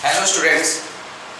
Hello students,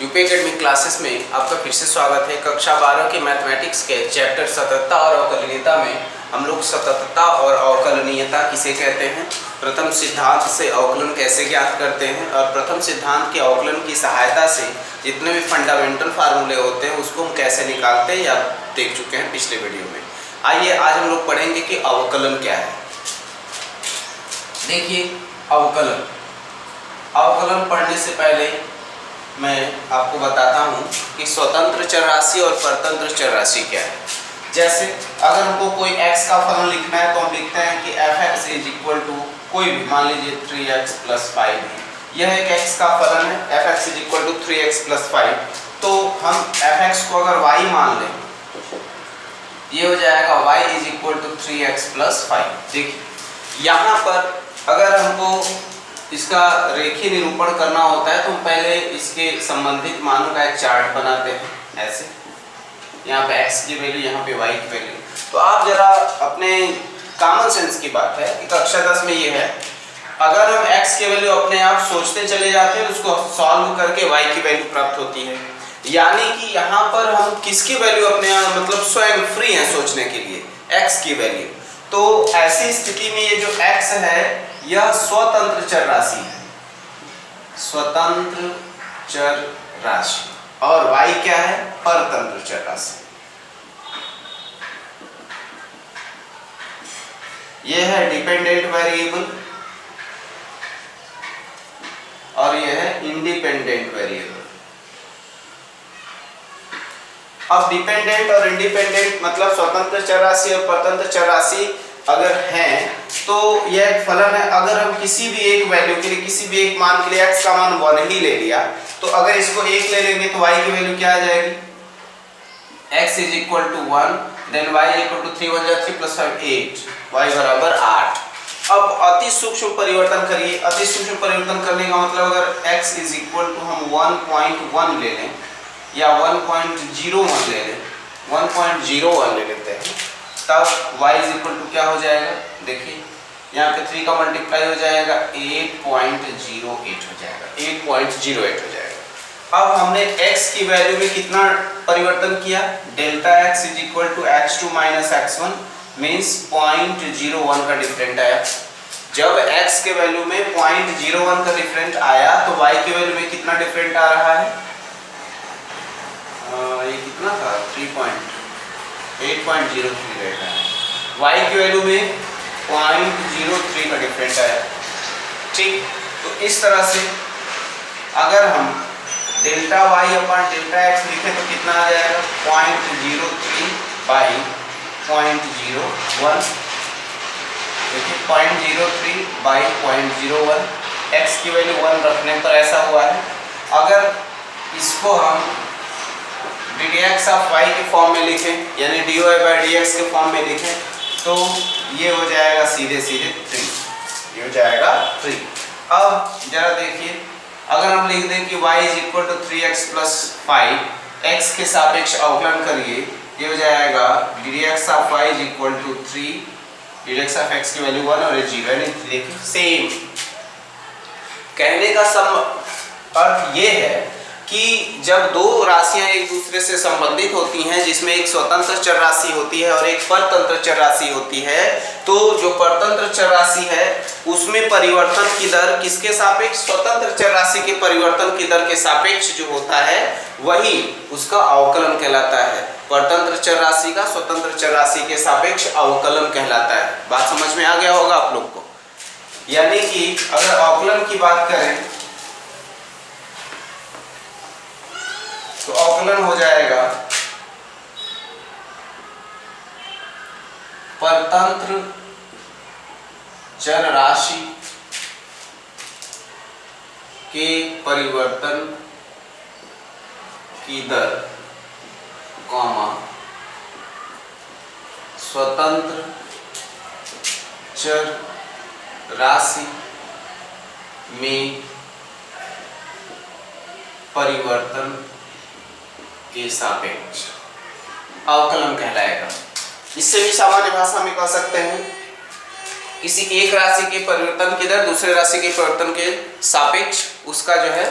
UP academic classes में आपका फिर से स्वागत है। कक्षा 12 के मैथमेटिक्स के चैप्टर सततता और अवकलनीयता में हम लोग सततता और अवकलनीयता किसे कहते हैं, प्रथम सिद्धांत से अवकलन कैसे ज्ञात करते हैं और प्रथम सिद्धांत के अवकलन की सहायता से जितने भी फंडामेंटल फार्मूले होते हैं उसको हम कैसे निकालते हैं, या देख चुके हैं पिछले वीडियो में। आइए आज हम लोग पढ़ेंगे कि अवकलन क्या है। देखिए, अवकलन पढ़ने से पहले मैं आपको बताता हूँ कि स्वतंत्र चर राशि और परतंत्र चर राशि क्या है। जैसे अगर हमको कोई x का फलन लिखना है तो हम लिखते हैं कि f(x) इज इक्वल टू कोई भी, मान लीजिए 3x + 5 है। यह एक x का फलन है, f(x) is equal to 3x + 5। तो हम f(x) को अगर y मान लें, ये हो जाएगा y is equal to 3x + 5। देखिए, यहाँ पर अगर हमको इसका रेखीय निरूपण करना होता है तो हम पहले इसके संबंधित मानों का एक चार्ट बनाते हैं। ऐसे यहाँ पे x की वैल्यू, यहाँ पे y की वैल्यू। तो आप जरा अपने कॉमन सेंस की बात है कि कक्षा 10 में ये है, अगर हम x की वैल्यू अपने आप सोचते चले जाते हैं उसको सॉल्व करके y की वैल्यू प्राप्त होती है। यानी कि यहाँ पर हम किसकी वैल्यू अपने मतलब स्वयं फ्री हैं सोचने के लिए, x की वैल्यू। तो ऐसी स्थिति में ये जो x है यह स्वतंत्र चर राशि है, स्वतंत्र चर राशि, और y क्या है, परतंत्र चर राशि। यह है डिपेंडेंट वेरिएबल और यह है इंडिपेंडेंट वेरिएबल। अब डिपेंडेंट और इंडिपेंडेंट मतलब स्वतंत्र चर राशि और परतंत्र चर राशि अगर हैं तो यह एक फलन है। अगर हम किसी भी एक वैल्यू के लिए, किसी भी एक मान के लिए x का मान 1 ही ले लिया, तो अगर इसको 1 ले लेंगे तो y की वैल्यू क्या आ जाएगी, x is equal to 1, then y equal to 3 1 3 + 5 8, y बराबर 8। अब अति सूक्ष्म परिवर्तन करिए। अति सूक्ष्म परिवर्तन करने का मतलब अगर x इज इक्वल टू हम 1.1 ले लें या 1.01 ले लें, 1.01 ले लेते हैं, तब y इज इक्वल टू क्या हो जाएगा, देखिए यहाँ पे 3 का मल्टीप्लाई हो जाएगा 8.08 हो जाएगा, 8.08 हो जाएगा। अब हमने x की वैल्यू में कितना परिवर्तन किया, delta x is equal to x2 - x1 means 0.01 का डिफरेंट आया। जब x के वैल्यू में 0.01 का डिफरेंट आया तो y की वैल्यू में कितना डिफरेंट आ रहा है, ये कितना था, 8.03 रहता है। y की वैल्यू में 0.03 का डिफरेंट आया। ठीक, तो इस तरह से अगर हम delta y upon delta x लिखें तो कितना आ जाएगा, 0.03 बाई 0.01। देखिए 0.03 बाई 0.01, x की वैल्यू 1 रखने पर ऐसा हुआ है। अगर इसको हम dx ऑफ y के फॉर्म में लिखें, यानी dy/dx के फॉर्म में लिखें, तो ये हो जाएगा सीधे 3, ये हो जाएगा 3। अब जरा देखिए, अगर हम लिख दें कि y is equal to 3x + 5, x के सापेक्ष अवकलन करिए, ये हो जाएगा dx of y is equal to 3, dx of x की वैल्यू 1 और 0, यानी देखिए सेम। कहने का अर्थ ये है कि जब दो राशियां एक दूसरे से संबंधित होती हैं, जिसमें एक स्वतंत्र चर राशि होती है और एक परतंत्र चर राशि होती है, तो जो परतंत्र चर राशि है उसमें परिवर्तन की दर किसके सापेक्ष, स्वतंत्र चर राशि के परिवर्तन की दर के सापेक्ष जो होता है वही उसका अवकलन कहलाता है। परतंत्र चर राशि का स्वतंत्र चर राशि के सापेक्ष अवकलन कहलाता है। बात समझ में आ गया होगा आप लोग को। यानी कि अगर अवकलन की बात करें तो अवकलन हो जाएगा परतंत्र चर राशि के परिवर्तन की दर, स्वतंत्र चर राशि में परिवर्तन के सापेक्ष अवकलन कहलाएगा। इससे भी सामान्य भाषा में कह सकते हैं किसी एक राशि के परिवर्तन की दर दूसरे राशि के परिवर्तन के सापेक्ष उसका जो है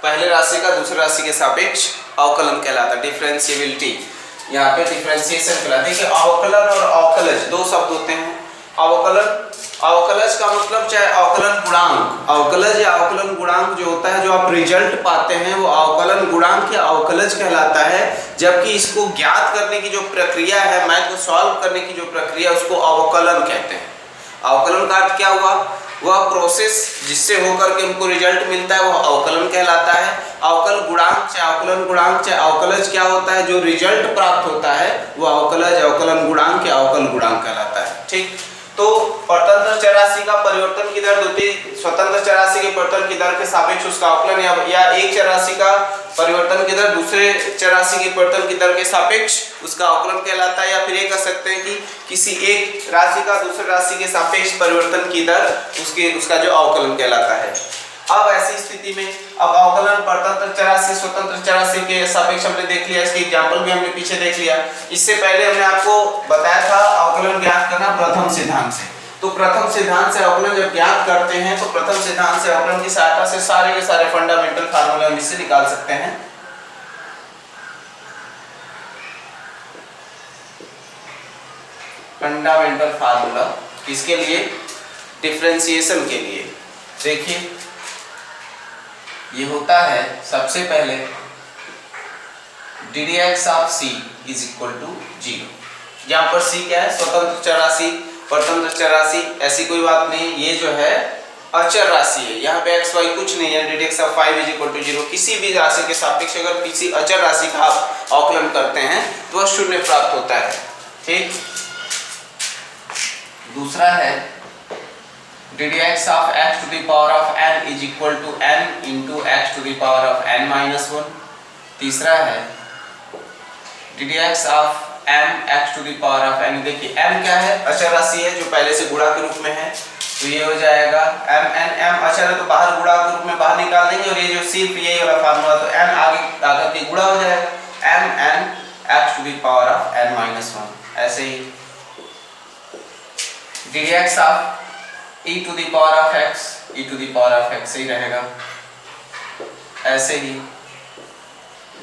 पहले राशि का दूसरे राशि के सापेक्ष अवकलन कहलाता है, डिफरेंशिएबिलिटी। यहाँ पे डिफरेंशिएशन कहलाता है कि अवकलन और अवकलज दो शब्द होते हैं। अवकलन, अवकलज का मतलब चाहे अवकलन गुणांक, अवकलज या अवकलन गुणांक जो होता है, जो आप रिजल्ट पाते हैं वो अवकलन गुणांक या अवकलज कहलाता है। जबकि इसको ज्ञात करने की जो प्रक्रिया है, मैथ को सॉल्व करने की जो प्रक्रिया, उसको अवकलन कहते हैं। अवकलन का अर्थ क्या हुआ? वह प्रोसेस जिससे होकर के उनको रिजल्ट मिलता है वो अवकलन कहलाता है। अवकल गुणांक चाहे अवकलन गुणांक चाहे अवकलज क्या होता है? जो रिजल्ट प्राप्त होता है वो अवकलज, अवकलन गुणांक या अवकल गुणांक कहलाता है। ठीक, तो परतंत्र चरराशि का परिवर्तन की दर स्वतंत्र चरराशि के परिवर्तन की दर के सापेक्ष उसका अवकलन, या एक चरराशि का परिवर्तन की दर दूसरे चरराशि के परिवर्तन की दर के सापेक्ष उसका अवकलन कहलाता है। या फिर ये कह सकते हैं कि किसी एक राशि का दूसरे राशि के सापेक्ष परिवर्तन की दर उसका जो अवकलन कहलाता है। अब ऐसी स्थिति में अब अवकलन परतंत्र चरराशि स्वतंत्र चरराशि के सापेक्ष हमने देख लिया, इसकी एग्जांपल भी हमने पीछे देख लिया। इससे पहले हमने आपको बताया था अवकलन ज्ञात करना प्रथम सिद्धांत से। तो प्रथम सिद्धांत से अवकलन जब ज्ञात करते हैं तो प्रथम सिद्धांत से अवकलन की सहायता से सारे के सारे फंडामेंटल फार्मूले हम इससे निकाल सकते हैं। फंडामेंटल फार्मूला किसके लिए? डिफरेंशिएशन के लिए। देखिए ये होता है सबसे पहले ddx of c is equal to 0। यहाँ पर c क्या है? स्वतंत्र चरराशि, परतंत्र चरराशि, ऐसी कोई बात नहीं। ये जो है अचर राशि है, यहाँ पे x y कुछ नहीं है। ddx of 5 is equal to 0। किसी भी राशि के सापेक्ष अगर किसी अचर राशि का आप अवकलन करते हैं तो वह शून्य प्राप्त होता है। ठीक, दूसरा है ddx of x to the power of n is equal to n into x to the power of n minus 1। तीसरा है ddx of m x to the power of n। देखिए m क्या है? अचर राशि है जो पहले से गुणा के रूप में है, तो ये हो जाएगा m n। m अचर है तो बाहर गुणा के रूप में बाहर निकाल देंगे, और ये जो सिर्फ यही वाला फार्मूला, तो n आगे आकर के गुणा हो जाएगा m n x to the power of n minus 1। ऐसे ही ddx of e to the power of x, e to the power of x ही रहेगा। ऐसे ही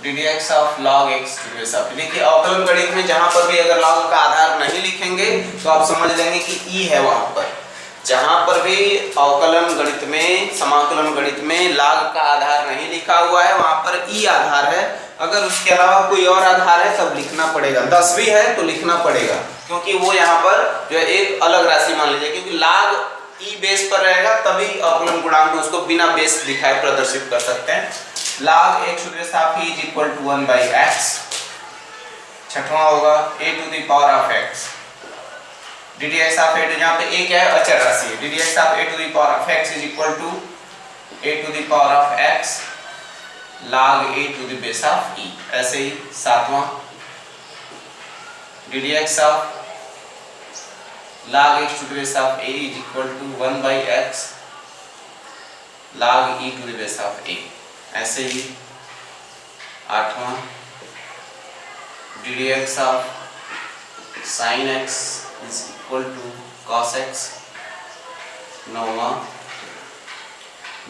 ddx of log x to the base of। देखिए अवकलन गणित में जहां पर भी अगर log का आधार नहीं लिखेंगे तो आप समझ लेंगे कि e है वहां पर। जहां पर भी अवकलन गणित में, समाकलन गणित में log का आधार नहीं लिखा हुआ है वहां पर e आधार है। अगर उसके अलावा कोई और आधार है तब लिखना पड़ेगा। 10 भी है तो लिखना पड़ेगा, क्योंकि वो यहाँ पर जो है एक अलग राशि मान लीजिए, क्योंकि log ई बेस पर रहेगा तभी अवकलन गुणांक को उसको बिना बेस दिखाए प्रदर्शित कर सकते हैं। log x to the power is equal to 1 by x। छठवां होगा a to the power of x। ddx of a, जहाँ पे a क्या है? अचर राशि है। ddx of a to the power of x is equal to a to the power of x log a to the base of e। ऐसे ही सातवां ddx of log x to the base of a is equal to 1 by x log e to the base of a। ऐसे ही आठवां ddx of sin x is equal to cos x। नौवां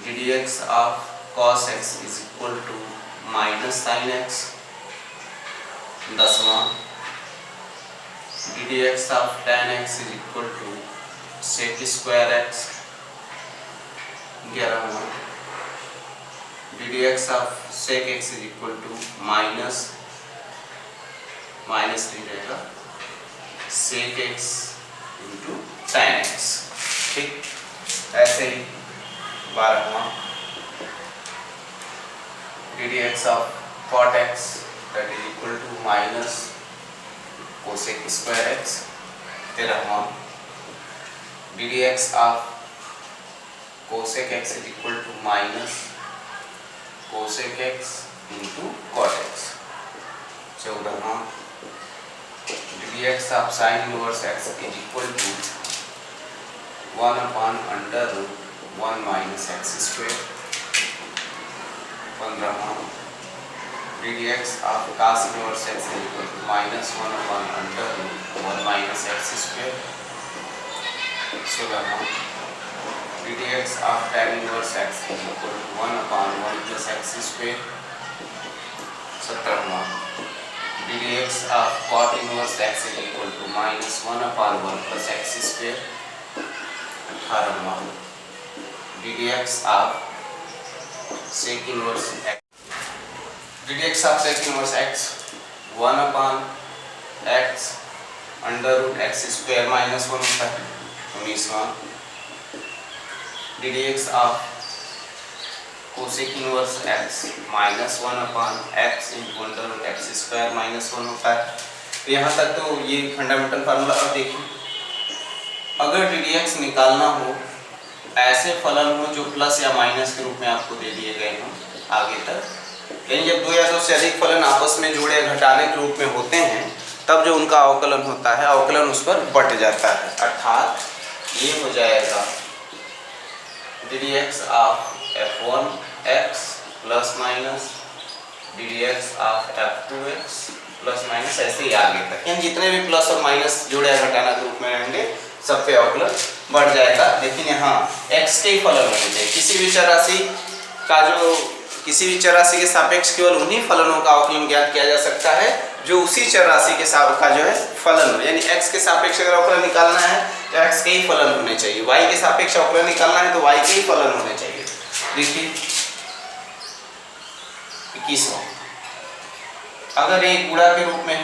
ddx of cos x is equal to minus sin x। 10वां ddx of tan x is equal to sec square x। 11वां ddx of sec x is equal to minus नहीं रहेगा sec x into tan x। ठीक, ऐसे ही 12वां ddx of cot x that is equal to minus cosec square x। 13वां ddx of cosec x is equal to minus cosec x into cot x। 14वां ddx of sin inverse x is equal to 1 upon under root 1 minus x square। 15वां ddx of cos inverse x is equal to minus 1 upon under root 1 minus x square। 16वां ddx of tan inverse x is equal to 1 upon 1 plus X square. 17वां D D X of cot inverse X is equal to -1/1 plus X square. 18वां D D X of sec inverse X, D D X of sec inverse X 1/x under root X square -1 होता है। 19वां D D X of cosec inverse x -1/x into under root X square -1 होता है। तो यहाँ तक तो ये फंडामेंटल फार्मूला। अब देखिए, अगर डी डी एक्स निकालना हो, ऐसे फलन हो जो प्लस या माइनस के रूप में आपको दे दिए गए हों आगे तक, यानी जब दो या दो से अधिक फलन आपस में जोड़े या घटाने के रूप में होते हैं, तब जो उनका अवकलन होता है, अवकलन उस पर बट जाता है। अर्थात ये हो जाएगा D D X of f1x plus minus D D X of f2x plus minus, ऐसे ही आगे तक, यानी जितने भी प्लस और माइनस जोड़े या घटाना के रूप में रहेंगे सब पे अवकलन बढ़ जाएगा। लेकिन यहाँ x के ही फलन होने चाहिए। किसी भी चर राशि के सापेक्ष केवल उन्हीं फलनों का अवकलन ज्ञात किया जा सकता है जो उसी चर राशि के साथ का जो है फलन हो। यानी x के सापेक्ष अगर अवकलन निकालना है तो x के ही फलन होने चाहिए, y के सापेक्ष अवकलन निकालना है तो y के ही फलन होने चाहिए। देखिए 21वां, अगर एक गुणा के रूप में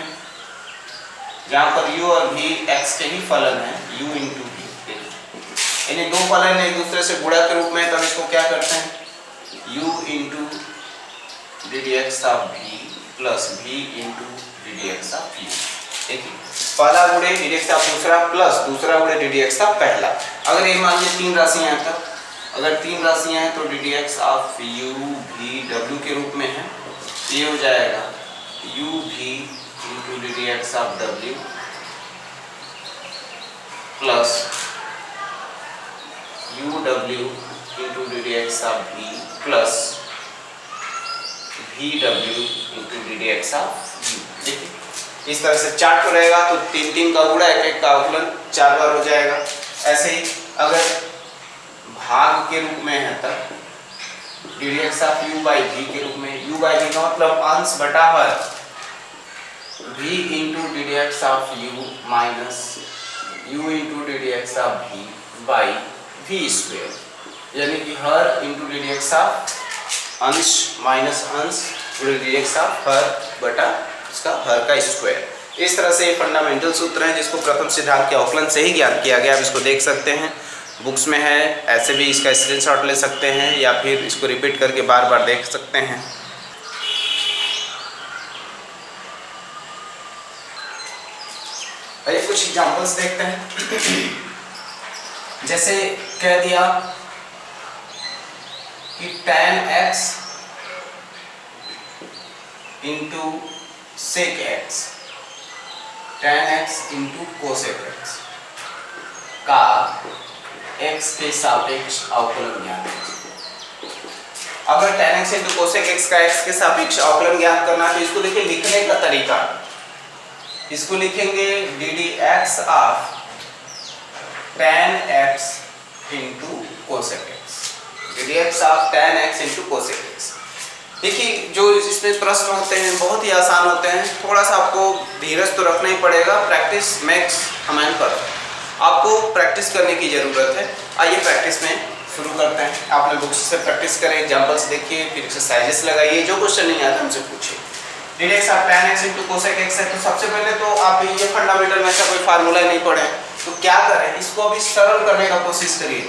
जहाँ पर u और v x के ही फलन है, u इंटू v, यानी दो फलन एक दूसरे से गुणा के रूप में, तब इसको क्या करते हैं, u into D D X of v plus v into D D X of v। देखिए, पहला गुणे डी डी एक्स ऑफ दूसरा प्लस दूसरा गुणे डी डी एक्स ऑफ पहला। अगर ये मान लीजिए तीन राशियां हैं, तब अगर तीन राशियां हैं तो D D X of u v w के रूप में है, ये हो जाएगा u v into D D X of w plus u w into D D X of v plus v w into D D X of u। देखिए, इस तरह से चार्ट रहेगा तो तीन तीन का गुणा एक एक का अवकलन 4 बार हो जाएगा। ऐसे ही अगर भाग के रूप में है तब D D X of u by v के रूप में, u बाई v का मतलब अंश बटा हर, v into D D X of u minus u into D D X of v by v square, यानी कि हर into D D X of अंश माइनस अंश डी डी एक्स ऑफ हर बटा उसका हर का स्क्वायर। इस तरह से ये फंडामेंटल सूत्र है जिसको प्रथम सिद्धांत के अवकलन से ही ज्ञात किया गया। आप इसको देख सकते हैं, बुक्स में है, ऐसे भी इसका स्क्रीनशॉट ले सकते हैं या फिर इसको रिपीट करके बार बार देख सकते हैं। आइए कुछ एग्जांपल्स देखते हैं। जैसे कह दिया कि tan x into sec x, tan x into cosec x का x के सापेक्ष अवकलन ज्ञात है। अगर tan x into cosec x का x के सापेक्ष अवकलन ज्ञात करना है तो इसको देखिए लिखने का तरीका, इसको लिखेंगे D D X of tan x into cosec x, D D X of tan x into cosec x। देखिए, जो इसमें प्रश्न होते हैं बहुत ही आसान होते हैं, थोड़ा सा आपको धीरज तो रखना ही पड़ेगा, practice makes a man perfect. आपको प्रैक्टिस करने की ज़रूरत है। आइए प्रैक्टिस में शुरू करते हैं। आपने बुक्स से प्रैक्टिस करें, एग्जाम्पल्स देखिए, फिर एक्सरसाइजेस लगाइए, जो क्वेश्चन नहीं आता हमसे पूछिए। D D X of tan x into cosec x है, तो सबसे पहले तो आप ये फंडामेंटल में ऐसा कोई फार्मूला नहीं पढ़े, तो क्या करें, इसको अभी सरल करने का कोशिश करिए।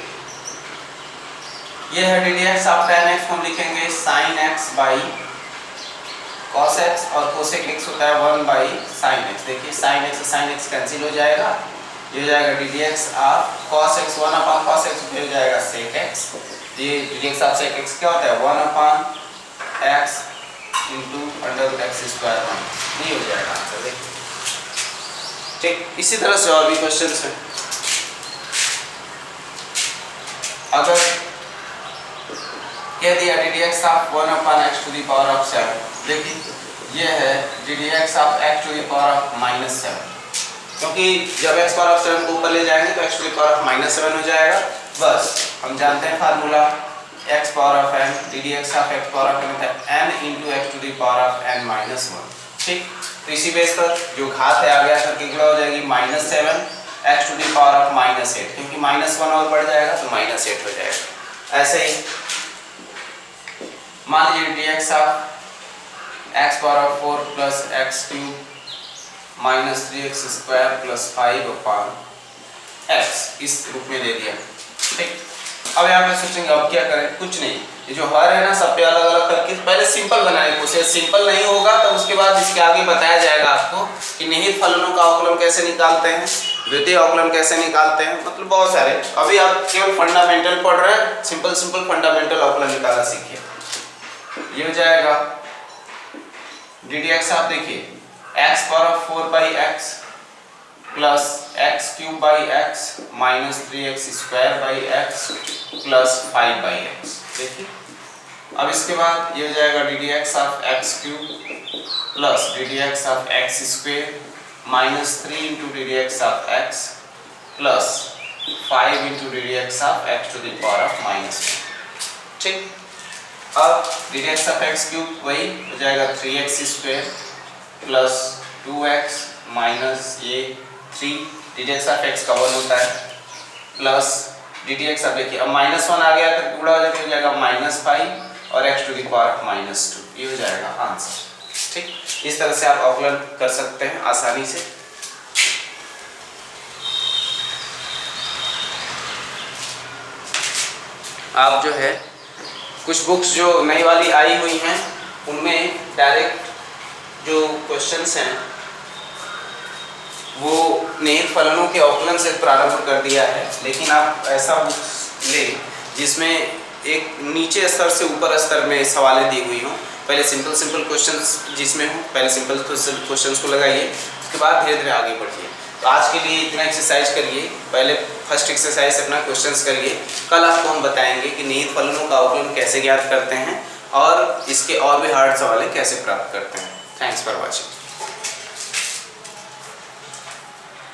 ये है D D X of tan x, हम लिखेंगे sin x by cos x और cosec x होता है 1 बाई sin x। देखिए sin x से sin x कैंसिल हो जाएगा, ये हो जाएगा D D X of cos x 1 upon cos x, हो जाएगा sec x। ये D D X of sec x क्या होता है 1 upon x into under root X square, ये हो जाएगा आंसर। देखिए ठीक, इसी तरह से और भी क्वेश्चन हैं। अगर कह दिया D D X of 1 upon X to the power of 7, देखिए ये है D D X of X to the power of -7, क्योंकि जब एक्स पावर ऑफ 7 को ऊपर ले जाएंगे तो X to the power of -7 हो जाएगा। बस हम जानते हैं formula x power of n D D X of x power of n था n into X to the power of n minus 1। ठीक, तो इसी बेस पर जो घात है आगे आकर के गुणा हो जाएगी -7 x to the power of -8, क्योंकि -1 और बढ़ जाएगा तो -8 हो जाएगा। ऐसे ही मान लीजिए D X of x power of 4 plus X cube minus 3x square plus 5/x इस रूप में दे दिया। ठीक, अब यहाँ पे सोचेंगे अब क्या करें, कुछ नहीं, ये जो हर है ना सब पे अलग अलग करके पहले सिंपल बनाने की कोशिश। सिंपल नहीं होगा तो उसके बाद इसके आगे बताया जाएगा आपको कि निहित फलनों का अवकलन कैसे निकालते हैं, द्वितीय अवकलन कैसे निकालते हैं, मतलब बहुत सारे। अभी आप केवल फंडामेंटल पढ़ रहे हैं, सिंपल फंडामेंटल अवकलन निकालना सीखिए। ये हो जाएगा डी डी एक्स, आप देखिए x power of 4/x plus X cube by X minus 3x square by X plus 5/x। देखिए अब इसके बाद ये हो जाएगा D D X of X cube plus D D X of X square minus 3 into D D X of X plus 5 into D D X of X to the power of -1। ठीक, अब D D X of X cube वही हो जाएगा 3x square plus 2x minus ये 3 D D X of x का 1 होता है plus D D x, अब देखिए अब -1 आ गया तो पूरा हो जाएगा -5 और x to the power of -2। ये हो जाएगा आंसर। ठीक, इस तरह से आप अवकलन कर सकते हैं आसानी से। आप जो है कुछ बुक्स जो नई वाली आई हुई हैं उनमें डायरेक्ट जो क्वेश्चंस हैं वो निहित फलनों के अवकलन से प्रारंभ कर दिया है, लेकिन आप ऐसा बुक्स ले जिसमें एक नीचे स्तर से ऊपर स्तर में सवालें दी हुई हों। पहले सिंपल क्वेश्चंस जिसमें हो, पहले सिंपल क्वेश्चंस को लगाइए, उसके बाद धीरे धीरे आगे बढ़िए। तो आज के लिए इतना एक्सरसाइज करिए, पहले फर्स्ट एक्सरसाइज अपना क्वेश्चंस करिए। कल आपको हम बताएंगे कि निहित फलनों का अवकलन कैसे ज्ञात करते हैं और इसके और भी हार्ड सवालें कैसे प्राप्त करते हैं। Thanks for watching.